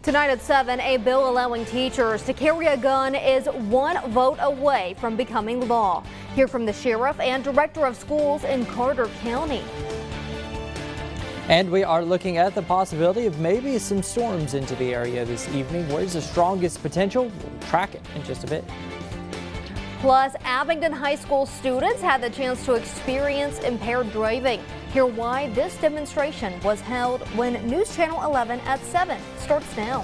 Tonight at 7, a bill allowing teachers to carry a gun is one vote away from becoming law. Hear from the sheriff and director of schools in Carter County. And we are looking at the possibility of maybe some storms into the area this evening. Where's the strongest potential? We'll track it in just a bit. Plus, Abingdon High School students had the chance to experience impaired driving. Hear why this demonstration was held when News Channel 11 at 7 starts now.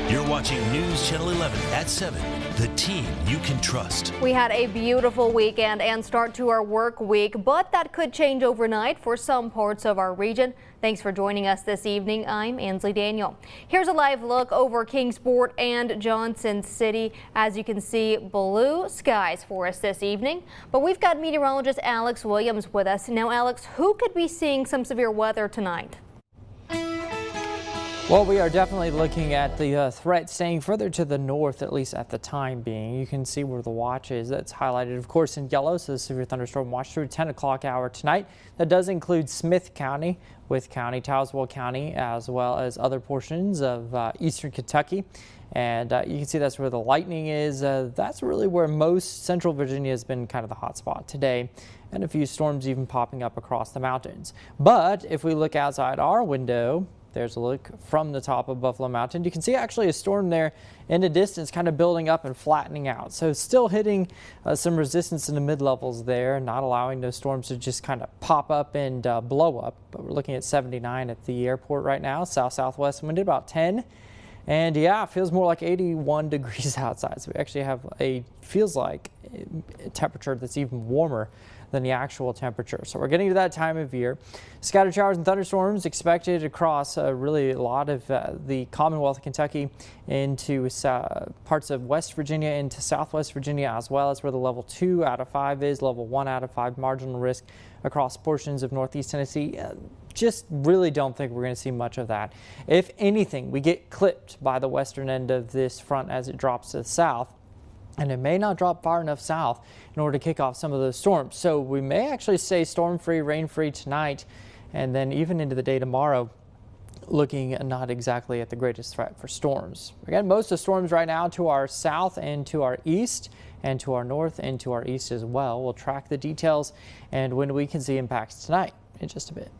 You're watching News Channel 11 at 7, the team you can trust. We had a beautiful weekend and start to our work week, but that could change overnight for some parts of our region. Thanks for joining us this evening. I'm Ansley Daniel. Here's a live look over Kingsport and Johnson City. As you can see, blue skies for us this evening. But we've got meteorologist Alex Williams with us. Now, Alex, who could be seeing some severe weather tonight? Well, we are definitely looking at the threat staying further to the north, at least at the time being. You can see where the watch is. That's highlighted, of course, in yellow. So the severe thunderstorm watch through 10 o'clock hour tonight. That does include Smith County, Wythe County, Tazewell County, as well as other portions of eastern Kentucky. And you can see that's where the lightning is. That's really where most central Virginia has been kind of the hot spot today. And a few storms even popping up across the mountains. But if we look outside our window, there's a look from the top of Buffalo Mountain. You can see actually a storm there in the distance kind of building up and flattening out. So still hitting some resistance in the mid-levels there, not allowing those storms to just kind of pop up and blow up. But we're looking at 79 at the airport right now. South-southwest wind at about 10. And yeah, it feels more like 81 degrees outside. So we actually have feels like a temperature that's even warmer than the actual temperature. So we're getting to that time of year. Scattered showers and thunderstorms expected across really a lot of the Commonwealth of Kentucky into parts of West Virginia into Southwest Virginia, as well as where the level 2 out of 5 is, level 1 out of 5 marginal risk across portions of Northeast Tennessee. Just really don't think we're going to see much of that. If anything, we get clipped by the western end of this front as it drops to the south. And it may not drop far enough south in order to kick off some of those storms. So we may actually stay storm-free, rain-free tonight, and then even into the day tomorrow, looking not exactly at the greatest threat for storms. Again, most of the storms right now to our south and to our east, and to our north and to our east as well. We'll track the details and when we can see impacts tonight in just a bit.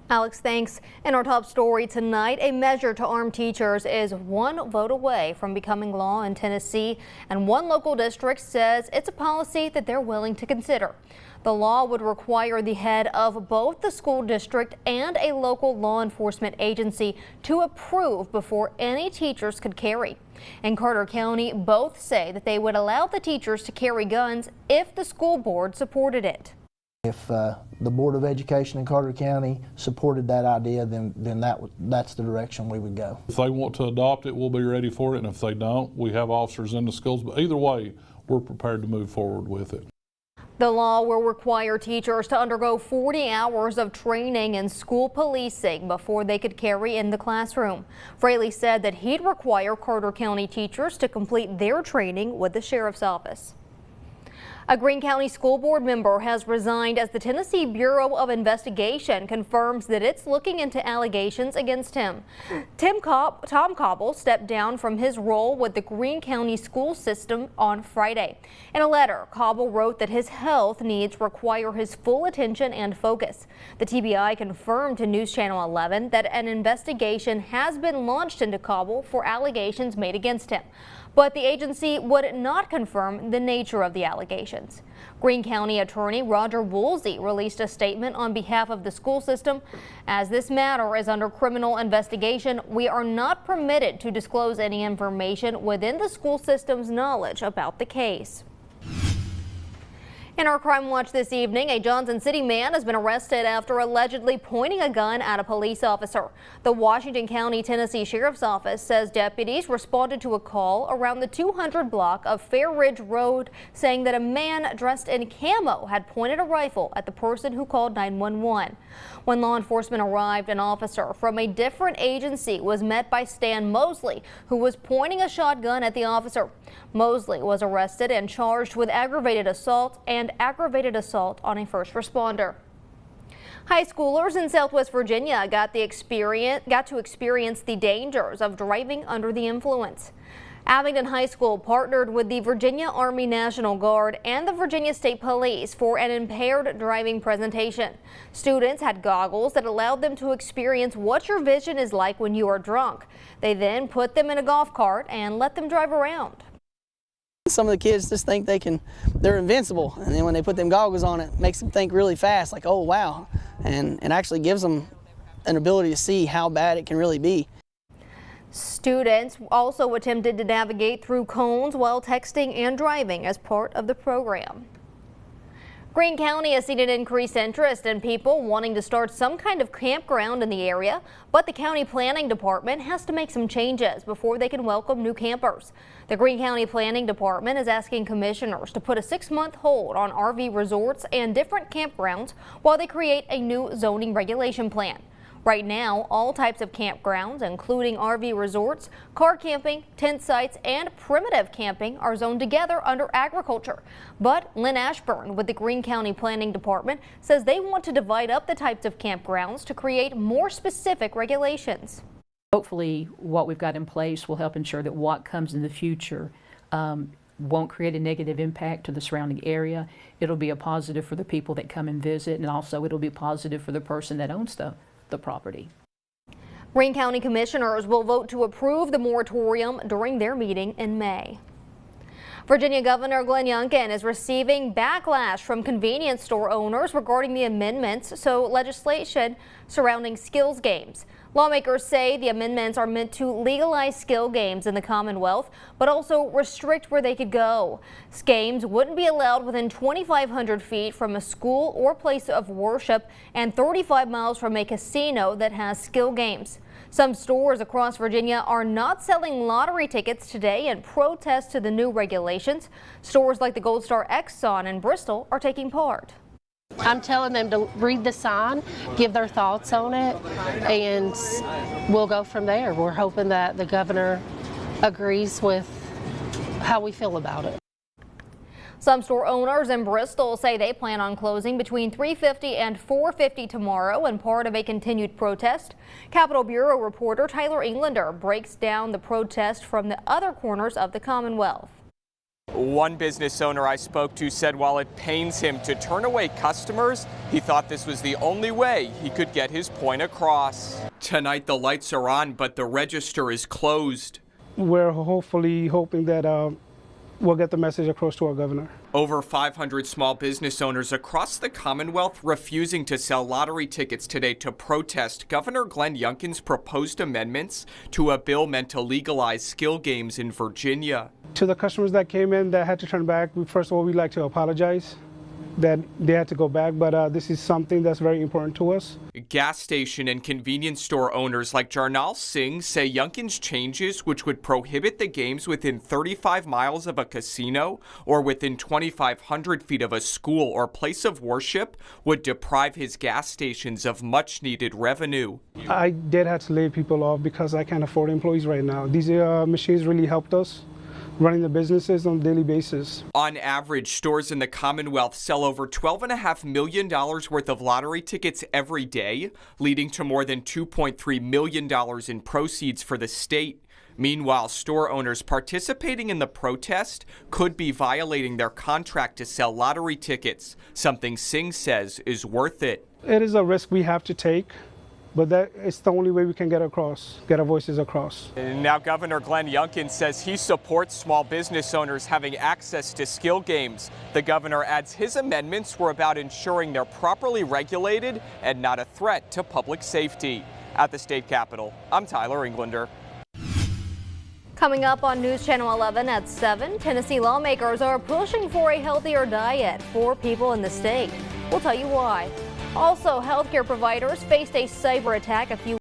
Alex, thanks. In our top story tonight, a measure to arm teachers is one vote away from becoming law in Tennessee, and one local district says it's a policy that they're willing to consider. The law would require the head of both the school district and a local law enforcement agency to approve before any teachers could carry. In Carter County, both say that they would allow the teachers to carry guns if the school board supported it. If the Board of Education in Carter County supported that idea, then that's the direction we would go. If they want to adopt it, we'll be ready for it, and if they don't, we have officers in the schools. But either way, we're prepared to move forward with it. The law will require teachers to undergo 40 hours of training in school policing before they could carry in the classroom. Fraley said that he'd require Carter County teachers to complete their training with the sheriff's office. A Greene County School Board member has resigned as the Tennessee Bureau of Investigation confirms that it's looking into allegations against him. Tom Cobble stepped down from his role with the Greene County school system on Friday. In a letter, Cobble wrote that his health needs require his full attention and focus. The TBI confirmed to News Channel 11 that an investigation has been launched into Cobble for allegations made against him. But the agency would not confirm the nature of the allegations. Greene County Attorney Roger Woolsey released a statement on behalf of the school system. As this matter is under criminal investigation, we are not permitted to disclose any information within the school system's knowledge about the case. In our Crime Watch this evening, a Johnson City man has been arrested after allegedly pointing a gun at a police officer. The Washington County, Tennessee Sheriff's Office says deputies responded to a call around the 200 block of Fair Ridge Road saying that a man dressed in camo had pointed a rifle at the person who called 911. When law enforcement arrived, an officer from a different agency was met by Stan Mosley, who was pointing a shotgun at the officer. Mosley was arrested and charged with aggravated assault and aggravated assault on a first responder. High schoolers in Southwest Virginia got to experience the dangers of driving under the influence. Abingdon High School partnered with the Virginia Army National Guard and the Virginia State Police for an impaired driving presentation. Students had goggles that allowed them to experience what your vision is like when you are drunk. They then put them in a golf cart and let them drive around. Some of the kids just think they're invincible, and then when they put them goggles on, it makes them think really fast, like, oh wow, and it actually gives them an ability to see how bad it can really be. Students also attempted to navigate through cones while texting and driving as part of the program. Greene County has seen an increased interest in people wanting to start some kind of campground in the area, but the county planning department has to make some changes before they can welcome new campers. The Greene County Planning Department is asking commissioners to put a 6-month hold on RV resorts and different campgrounds while they create a new zoning regulation plan. Right now, all types of campgrounds, including RV resorts, car camping, tent sites, and primitive camping, are zoned together under agriculture. But Lynn Ashburn with the Greene County Planning Department says they want to divide up the types of campgrounds to create more specific regulations. Hopefully, what we've got in place will help ensure that what comes in the future won't create a negative impact to the surrounding area. It'll be a positive for the people that come and visit, and also it'll be positive for the person that owns the property. Greene County commissioners will vote to approve the moratorium during their meeting in May. Virginia Governor Glenn Youngkin is receiving backlash from convenience store owners regarding the amendments to legislation surrounding skills games. Lawmakers say the amendments are meant to legalize skill games in the Commonwealth, but also restrict where they could go. Games wouldn't be allowed within 2,500 feet from a school or place of worship and 35 miles from a casino that has skill games. Some stores across Virginia are not selling lottery tickets today in protest to the new regulations. Stores like the Gold Star Exxon in Bristol are taking part. I'm telling them to read the sign, give their thoughts on it, and we'll go from there. We're hoping that the governor agrees with how we feel about it. Some store owners in Bristol say they plan on closing between 3:50 and 4:50 tomorrow in part of a continued protest. Capitol Bureau reporter Tyler Englander breaks down the protest from the other corners of the Commonwealth. One business owner I spoke to said while it pains him to turn away customers, he thought this was the only way he could get his point across. Tonight the lights are on, but the register is closed. We're hoping that we'll get the message across to our governor. Over 500 small business owners across the Commonwealth refusing to sell lottery tickets today to protest Governor Glenn Youngkin's proposed amendments to a bill meant to legalize skill games in Virginia. To the customers that came in that had to turn back, first of all, we'd like to apologize that they had to go back, but this is something that's very important to us. Gas station and convenience store owners like Jarnal Singh say Youngkin's changes, which would prohibit the games within 35 miles of a casino or within 2,500 feet of a school or place of worship, would deprive his gas stations of much-needed revenue. I did have to lay people off because I can't afford employees right now. These machines really helped us running the businesses on a daily basis. On average, stores in the Commonwealth sell over $12.5 million worth of lottery tickets every day, leading to more than $2.3 million in proceeds for the state. Meanwhile, store owners participating in the protest could be violating their contract to sell lottery tickets, something Singh says is worth it. It is a risk we have to take, but that is the only way we can get our voices across. Now, Governor Glenn Youngkin says he supports small business owners having access to skill games. The governor adds his amendments were about ensuring they're properly regulated and not a threat to public safety. At the state capitol, I'm Tyler Englander. Coming up on News Channel 11 at 7, Tennessee lawmakers are pushing for a healthier diet for people in the state. We'll tell you why. Also, healthcare providers faced a cyber attack a few